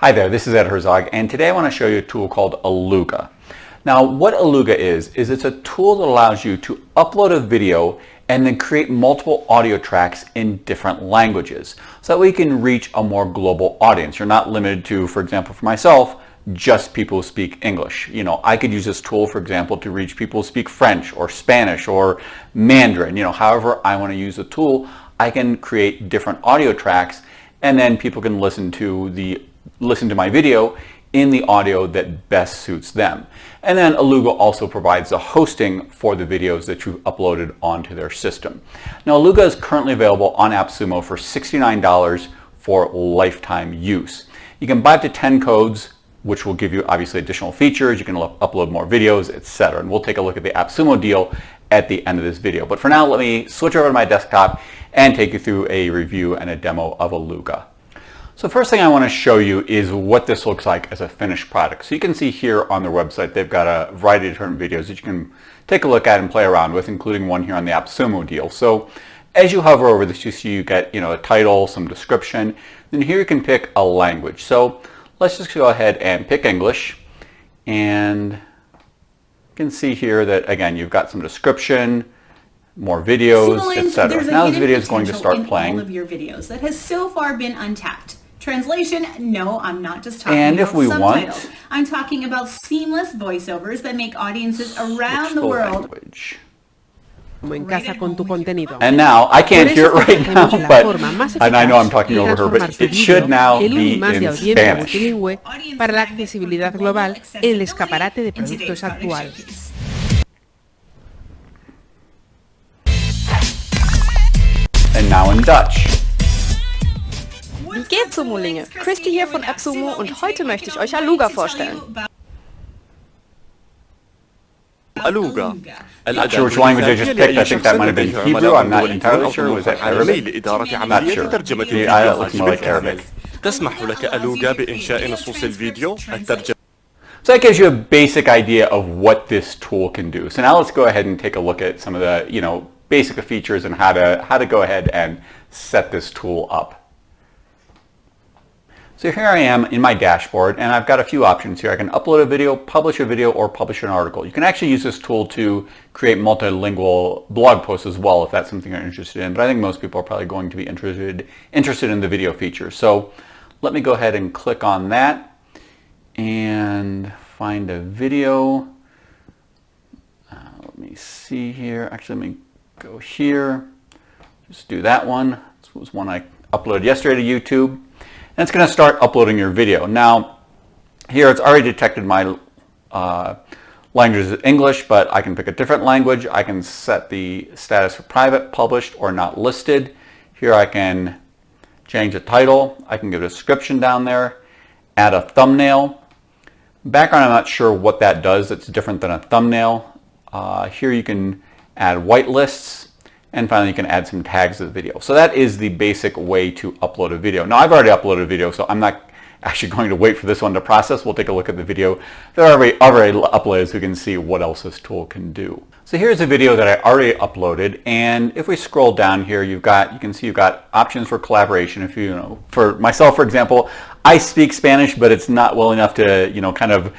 Hi there, this is Ed Herzog, and today I want to show you a tool called Alugha. Now, what Alugha is it's a tool that allows you to upload a video and then create multiple audio tracks in different languages so that we can reach a more global audience. You're not limited to, for example, for myself, just people who speak English. You know, I could use this tool, for example, to reach people who speak French or Spanish or Mandarin. You know, however I want to use the tool, I can create different audio tracks and then people can listen to my video in the audio that best suits them. And then Alugha also provides the hosting for the videos that you've uploaded onto their system. Now, Alugha is currently available on AppSumo for $69 for lifetime use. You can buy up to 10 codes, which will give you obviously additional features. You can upload more videos, etc. And we'll take a look at the AppSumo deal at the end of this video. But for now, let me switch over to my desktop and take you through a review and a demo of Alugha. So first thing I want to show you is what this looks like as a finished product. So you can see here on their website, they've got a variety of different videos that you can take a look at and play around with, including one here on the AppSumo deal. So as you hover over this, you see you get, a title, some description. Then here you can pick a language. So let's just go ahead and pick English. And you can see here that, again, you've got some description, more videos, etc. Now this video is going to start playing. All of your videos that has so far been untapped. Translation, no, I'm not just talking and about if we subtitles. Want, I'm talking about seamless voiceovers that make audiences around the world. Language. And now, I can't hear it right now, but and I know I'm talking over her, but it should now be in Spanish. Para la accesibilidad global en el escaparate de productos actual. And now in Dutch. Wie geht's so, Mullinge? Christy hier von AppSumo und heute möchte ich euch Alugha vorstellen. Alugha. Not sure which language I just picked. I think that might have been Hebrew. I'm not entirely sure. Was that Arabic? I'm not sure. Yeah, it looks more like Arabic. تسمح لك ألوغا بإنشاء نصوص الفيديو الترجمة. So that gives you a basic idea of what this tool can do. So now let's go ahead and take a look at some of the, basic features and how to go ahead and set this tool up. So here I am in my dashboard, and I've got a few options here. I can upload a video, publish a video, or publish an article. You can actually use this tool to create multilingual blog posts as well if that's something you're interested in, but I think most people are probably going to be interested in the video feature. So let me go ahead and click on that and find a video. Let me see here. Actually, let me go here, just do that one. This was one I uploaded yesterday to YouTube. And it's going to start uploading your video. Now, here it's already detected my language is English, but I can pick a different language. I can set the status for private, published, or not listed. Here I can change the title. I can give a description down there, add a thumbnail. Background, I'm not sure what that does. It's different than a thumbnail. Here you can add whitelists, and finally you can add some tags to the video. So that is the basic way to upload a video. Now, I've already uploaded a video, so I'm not actually going to wait for this one to process. We'll take a look at the video that I already uploaded so we can see what else this tool can do. So here's a video that I already uploaded, and if we scroll down here, you can see you've got options for collaboration. If for myself, for example, I speak Spanish, but it's not well enough to kind of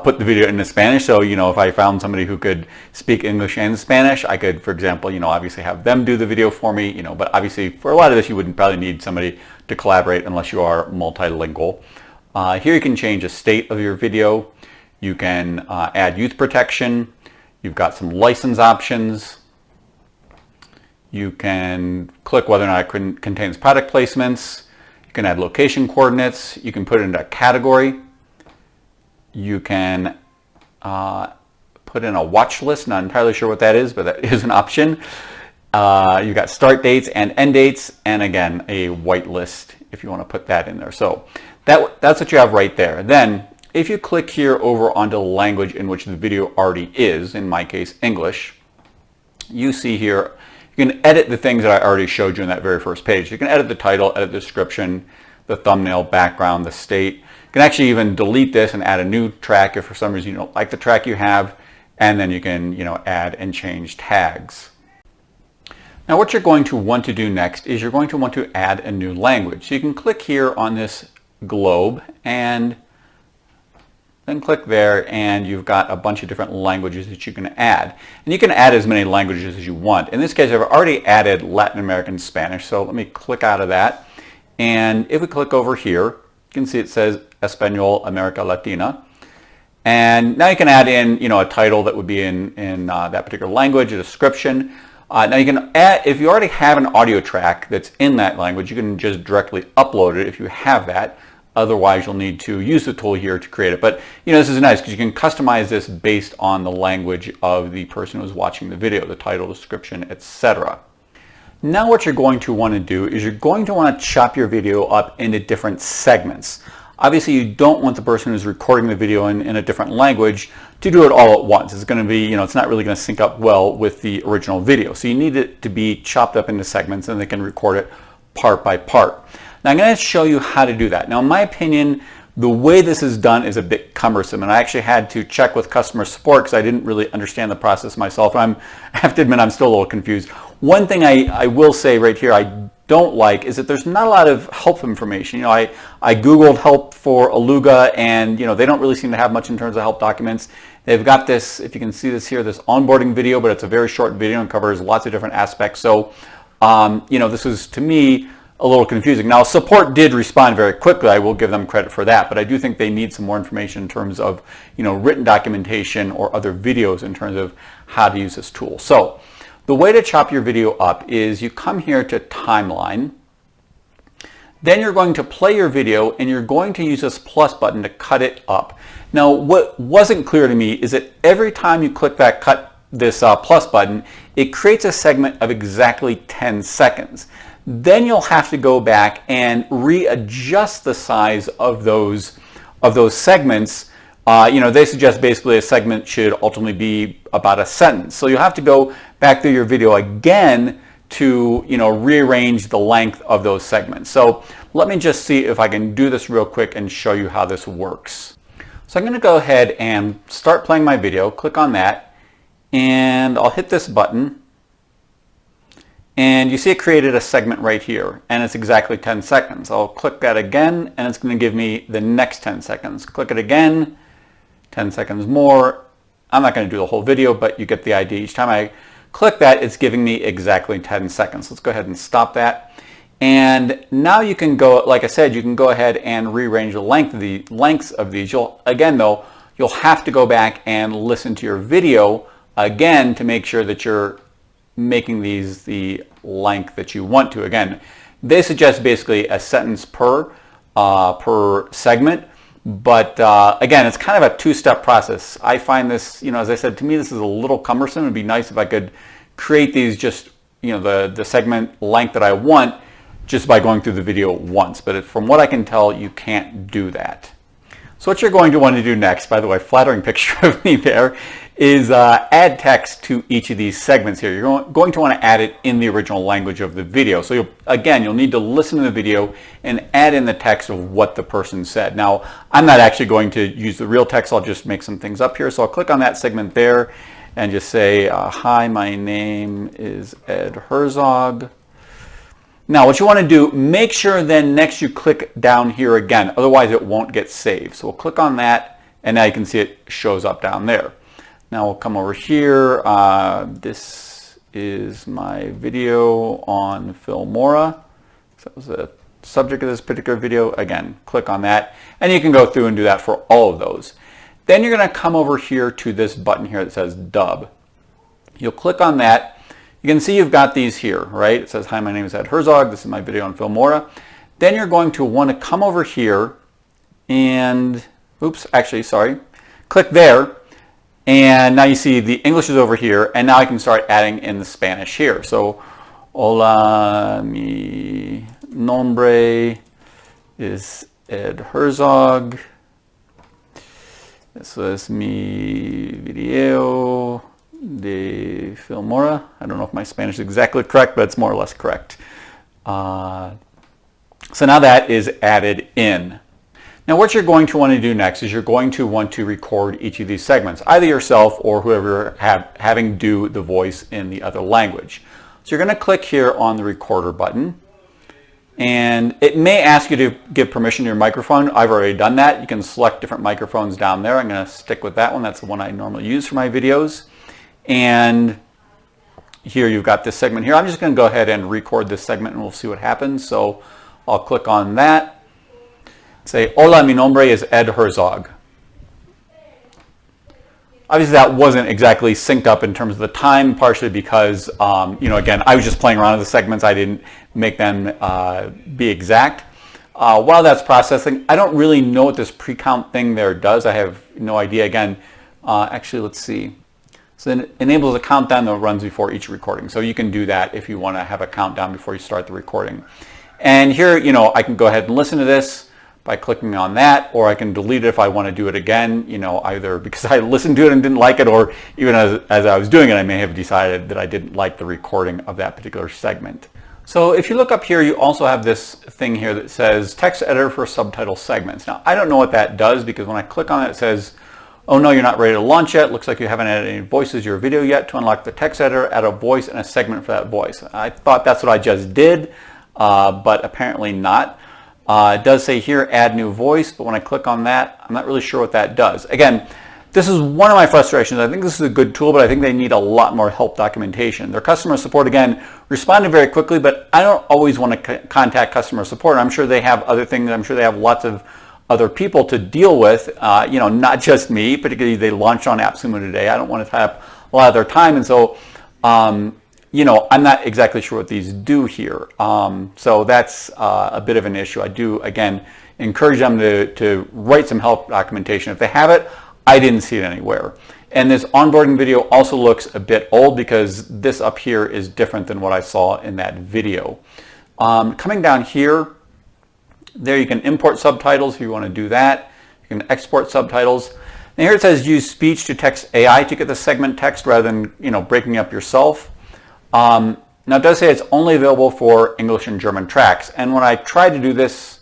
put the video into Spanish. So, if I found somebody who could speak English and Spanish, I could, for example, obviously have them do the video for me, but obviously for a lot of this, you wouldn't probably need somebody to collaborate unless you are multilingual. Here you can change the state of your video. You can add youth protection. You've got some license options. You can click whether or not it contains product placements. You can add location coordinates. You can put it into a category. You can put in a watch list. Not entirely sure what that is, but that is an option. You've got start dates and end dates, and again, a whitelist if you want to put that in there. So that's what you have right there. Then, if you click here over onto the language in which the video already is, in my case, English, you see here, you can edit the things that I already showed you in that very first page. You can edit the title, edit the description, the thumbnail, background, the state. You can actually even delete this and add a new track if for some reason you don't like the track you have, and then you can add and change tags. Now what you're going to want to do next is you're going to want to add a new language. So you can click here on this globe and then click there, and you've got a bunch of different languages that you can add. And you can add as many languages as you want. In this case, I've already added Latin American Spanish, so let me click out of that. And if we click over here, you can see it says Español America Latina. And now you can add in, a title that would be in that particular language, a description. Now you can add, if you already have an audio track that's in that language, you can just directly upload it if you have that. Otherwise, you'll need to use the tool here to create it. But this is nice because you can customize this based on the language of the person who's watching the video, the title, description, etc. Now what you're going to want to do is you're going to want to chop your video up into different segments. Obviously, you don't want the person who's recording the video in a different language to do it all at once. It's going to be, it's not really going to sync up well with the original video. So you need it to be chopped up into segments, and they can record it part by part. Now I'm going to show you how to do that. Now in my opinion, the way this is done is a bit cumbersome, and I actually had to check with customer support because I didn't really understand the process myself. I have to admit I'm still a little confused. One thing I will say right here I don't like is that there's not a lot of help information. I Googled help for Alugha, and they don't really seem to have much in terms of help documents. They've got this, if you can see this here, this onboarding video, but it's a very short video and covers lots of different aspects. So this was, to me, a little confusing. Now, support did respond very quickly. I will give them credit for that, but I do think they need some more information in terms of, written documentation or other videos in terms of how to use this tool. So the way to chop your video up is you come here to timeline, then you're going to play your video, and you're going to use this plus button to cut it up. Now, what wasn't clear to me is that every time you click that this plus button, it creates a segment of exactly 10 seconds. Then you'll have to go back and readjust the size of those segments. They suggest basically a segment should ultimately be about a sentence. So you'll have to go back through your video again to rearrange the length of those segments. So let me just see if I can do this real quick and show you how this works. So I'm going to go ahead and start playing my video. Click on that, and I'll hit this button. And you see it created a segment right here, and it's exactly 10 seconds. I'll click that again, and it's going to give me the next 10 seconds. Click it again, 10 seconds more. I'm not going to do the whole video, but you get the idea. Each time I click that, it's giving me exactly 10 seconds. Let's go ahead and stop that. And now you can go, like I said, you can go ahead and rearrange the lengths of these. Again, though, you'll have to go back and listen to your video again to make sure that you're making these the length that you want to. Again, they suggest basically a sentence per segment, but again, it's kind of a two-step process. I find this, as I said, to me this is a little cumbersome. It'd be nice if I could create these just, the segment length that I want just by going through the video once, but from what I can tell, you can't do that. So what you're going to want to do next, by the way, flattering picture of me there, is add text to each of these segments here. You're going to want to add it in the original language of the video. So you'll need to listen to the video and add in the text of what the person said. Now, I'm not actually going to use the real text. I'll just make some things up here. So I'll click on that segment there and just say, hi, my name is Ed Herzog. Now, what you want to do, make sure then next you click down here again. Otherwise, it won't get saved. So we'll click on that, and now you can see it shows up down there. Now we'll come over here. This is my video on Filmora. So that was the subject of this particular video. Again, click on that, and you can go through and do that for all of those. Then you're going to come over here to this button here that says Dub. You'll click on that. You can see you've got these here, right? It says, hi, my name is Ed Herzog. This is my video on Filmora. Then you're going to want to come over here and, click there. And now you see the English is over here, and now I can start adding in the Spanish here. So, hola, mi nombre es Ed Herzog. Eso es mi video de Filmora. I don't know if my Spanish is exactly correct, but it's more or less correct. So now that is added in. Now what you're going to want to do next is you're going to want to record each of these segments, either yourself or whoever having do the voice in the other language. So you're going to click here on the recorder button. And it may ask you to give permission to your microphone. I've already done that. You can select different microphones down there. I'm going to stick with that one. That's the one I normally use for my videos. And here you've got this segment here. I'm just going to go ahead and record this segment and we'll see what happens. So I'll click on that. Say, hola, mi nombre es Ed Herzog. Obviously that wasn't exactly synced up in terms of the time, partially because, again, I was just playing around with the segments. I didn't make them be exact. While that's processing, I don't really know what this pre-count thing there does. I have no idea. Again, actually, let's see. So it enables a countdown that runs before each recording. So you can do that if you want to have a countdown before you start the recording. And here, I can go ahead and listen to this by clicking on that, or I can delete it if I want to do it again, either because I listened to it and didn't like it, or even as I was doing it, I may have decided that I didn't like the recording of that particular segment. So if you look up here, you also have this thing here that says text editor for subtitle segments. Now, I don't know what that does because when I click on it, it says, oh no, you're not ready to launch yet. Looks like you haven't added any voices to your video yet. To unlock the text editor, add a voice and a segment for that voice. I thought that's what I just did, but apparently not. It does say here, add new voice, but when I click on that, I'm not really sure what that does. Again, this is one of my frustrations. I think this is a good tool, but I think they need a lot more help documentation. Their customer support, again, responded very quickly, but I don't always want to contact customer support. I'm sure they have other things. I'm sure they have lots of other people to deal with, not just me. Particularly, they launched on AppSumo today. I don't want to tie up a lot of their time, and so I'm not exactly sure what these do here. So that's a bit of an issue. I do, again, encourage them to write some help documentation. If they have it, I didn't see it anywhere. And this onboarding video also looks a bit old because this up here is different than what I saw in that video. Coming down here, there you can import subtitles if you want to do that. You can export subtitles. And here it says use speech to text AI to get the segment text rather than breaking up yourself. Now it does say it's only available for English and German tracks. And when I tried to do this,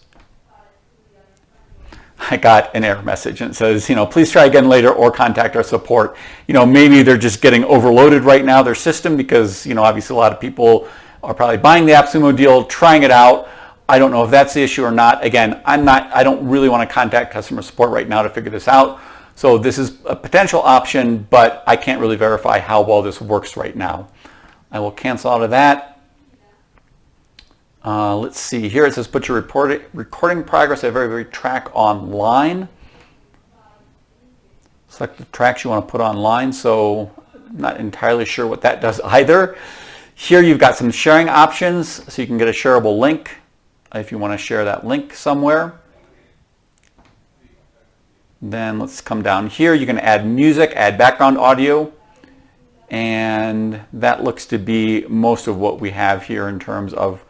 I got an error message and it says, please try again later or contact our support. Maybe they're just getting overloaded right now, their system, because, obviously a lot of people are probably buying the AppSumo deal, trying it out. I don't know if that's the issue or not. Again, I don't really want to contact customer support right now to figure this out. So this is a potential option, but I can't really verify how well this works right now. I will cancel out of that. Let's see here. It says put your recording progress at every track online. Select the tracks you want to put online. So I'm not entirely sure what that does either. Here you've got some sharing options, so you can get a shareable link if you want to share that link somewhere. Then let's come down here. You can add music, add background audio. And that looks to be most of what we have here in terms of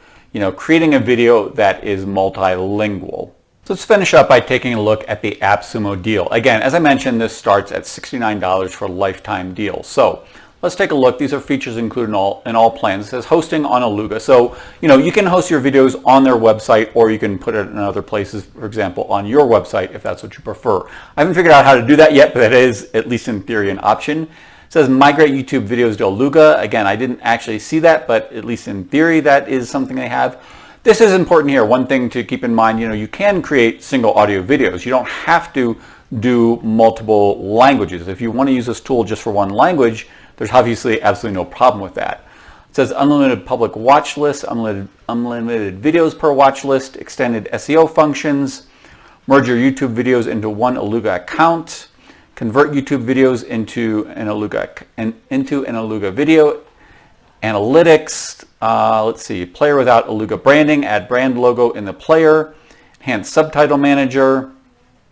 creating a video that is multilingual. So let's finish up by taking a look at the AppSumo deal. Again, as I mentioned, this starts at $69 for a lifetime deal. So let's take a look. These are features included in all plans. It says hosting on Alugha. So you can host your videos on their website, or you can put it in other places, for example, on your website if that's what you prefer. I haven't figured out how to do that yet, but that is, at least in theory, an option. It says migrate YouTube videos to Alugha. Again, I didn't actually see that, but at least in theory, that is something they have. This is important here. One thing to keep in mind, you can create single audio videos. You don't have to do multiple languages. If you want to use this tool just for one language, there's obviously absolutely no problem with that. It says unlimited public watch list, unlimited videos per watch list, extended SEO functions, merge your YouTube videos into one Alugha account, convert YouTube videos into an Alugha video, analytics, let's see, player without Alugha branding, add brand logo in the player, enhanced subtitle manager,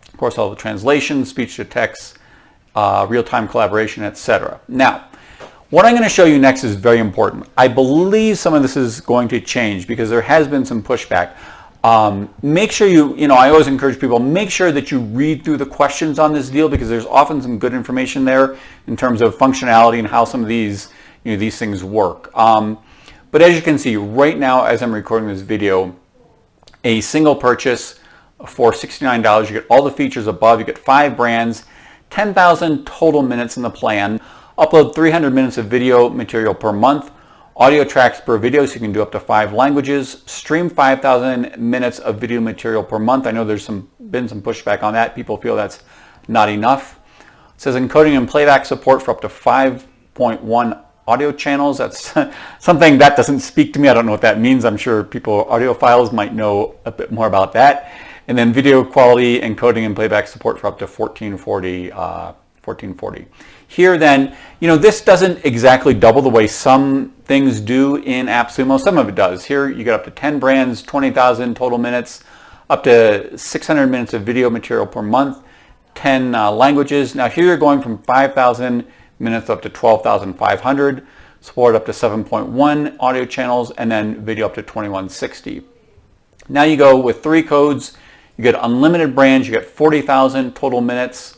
of course all the translation, speech to text, real-time collaboration, etc. Now, what I'm going to show you next is very important. I believe some of this is going to change because there has been some pushback. Make sure I always encourage people, make sure that you read through the questions on this deal because there's often some good information there in terms of functionality and how some of these, these things work. But as you can see right now, as I'm recording this video, a single purchase for $69, you get all the features above, you get 5 brands, 10,000 total minutes in the plan, upload 300 minutes of video material per month, audio tracks per video, so you can do up to 5 languages, stream 5,000 minutes of video material per month. I know there's been some pushback on that. People feel that's not enough. It says encoding and playback support for up to 5.1 audio channels. That's something that doesn't speak to me. I don't know what that means. I'm sure people, audiophiles, might know a bit more about that. And then video quality encoding and playback support for up to 1440. Here then, this doesn't exactly double the way some things do in AppSumo. Some of it does. Here you get up to 10 brands, 20,000 total minutes, up to 600 minutes of video material per month, 10 languages. Now here you're going from 5,000 minutes up to 12,500, support up to 7.1 audio channels, and then video up to 2160. Now you go with 3 codes. You get unlimited brands, you get 40,000 total minutes,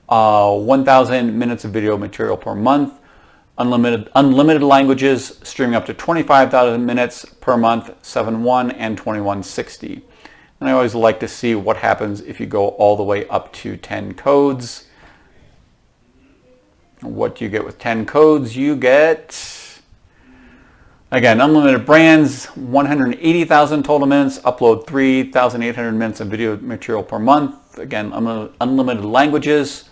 1,000 minutes of video material per month, unlimited languages, streaming up to 25,000 minutes per month, 7.1 and 2160. And I always like to see what happens if you go all the way up to 10 codes. What do you get with 10 codes? You get, again, unlimited brands, 180,000 total minutes, upload 3,800 minutes of video material per month. Again, unlimited languages,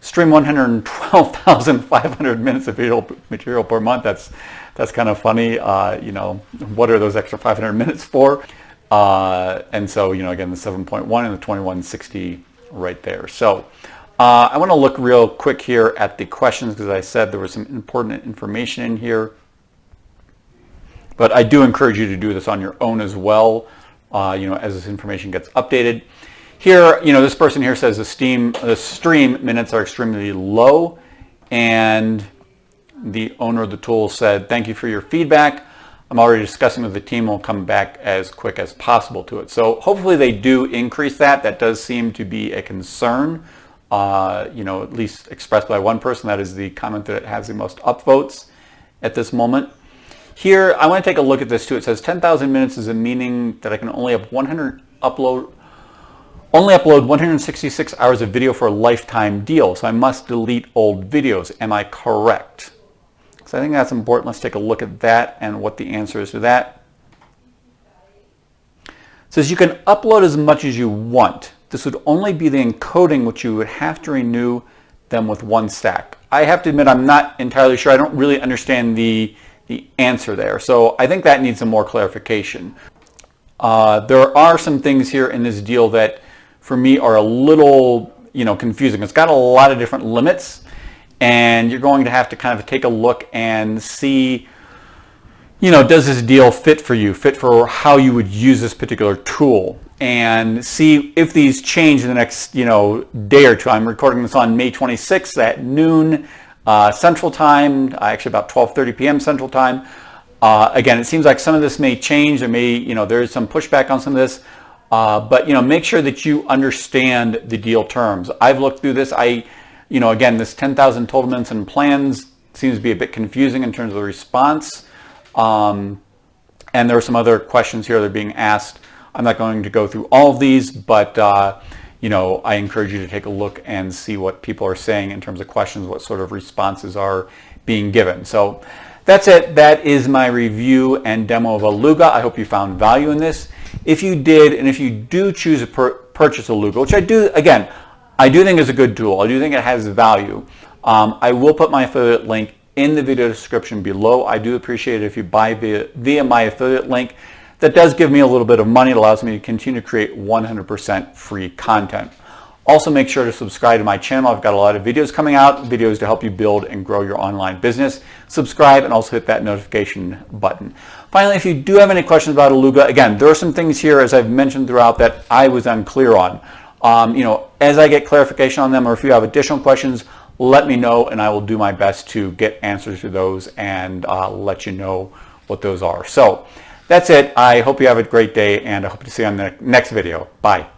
stream 112,500 minutes of video material per month. That's kind of funny. What are those extra 500 minutes for? And so, again, the 7.1 and the 2160 right there. So I want to look real quick here at the questions, because I said there was some important information in here. But I do encourage you to do this on your own as well, as this information gets updated. Here, this person here says the stream minutes are extremely low, and the owner of the tool said, "Thank you for your feedback. I'm already discussing with the team. We'll come back as quick as possible to it." So hopefully they do increase that. That does seem to be a concern, at least expressed by one person. That is the comment that has the most upvotes at this moment. Here, I want to take a look at this too. It says 10,000 minutes is a meaning that I can only upload 166 hours of video for a lifetime deal. So I must delete old videos. Am I correct? So I think that's important. Let's take a look at that and what the answer is to that. It says you can upload as much as you want. This would only be the encoding, which you would have to renew them with one stack. I have to admit, I'm not entirely sure. I don't really understand the answer there. So I think that needs some more clarification. There are some things here in this deal that for me are a little, confusing. It's got a lot of different limits, and you're going to have to kind of take a look and see, does this deal fit for you, fit for how you would use this particular tool, and see if these change in the next, day or two. I'm recording this on May 26th at noon Central Time, actually about 12:30 p.m. Central Time. Again, it seems like some of this may change. There may, there is some pushback on some of this, but make sure that you understand the deal terms. I've looked through this. Again, this 10,000 total minutes and plans seems to be a bit confusing in terms of the response. And there are some other questions here that are being asked. I'm not going to go through all of these, but I encourage you to take a look and see what people are saying in terms of questions, what sort of responses are being given. So that's it. That is my review and demo of Alugha. I hope you found value in this. If you did, and if you do choose to purchase Alugha, which I do think is a good tool. I do think it has value. I will put my affiliate link in the video description below. I do appreciate it if you buy via my affiliate link. That does give me a little bit of money. It allows me to continue to create 100% free content. Also, make sure to subscribe to my channel. I've got a lot of videos coming out, videos to help you build and grow your online business. Subscribe and also hit that notification button. Finally, if you do have any questions about Alugha, again, there are some things here, as I've mentioned throughout, that I was unclear on. As I get clarification on them, or if you have additional questions, let me know, and I will do my best to get answers to those and let you know what those are. So that's it. I hope you have a great day, and I hope to see you on the next video. Bye.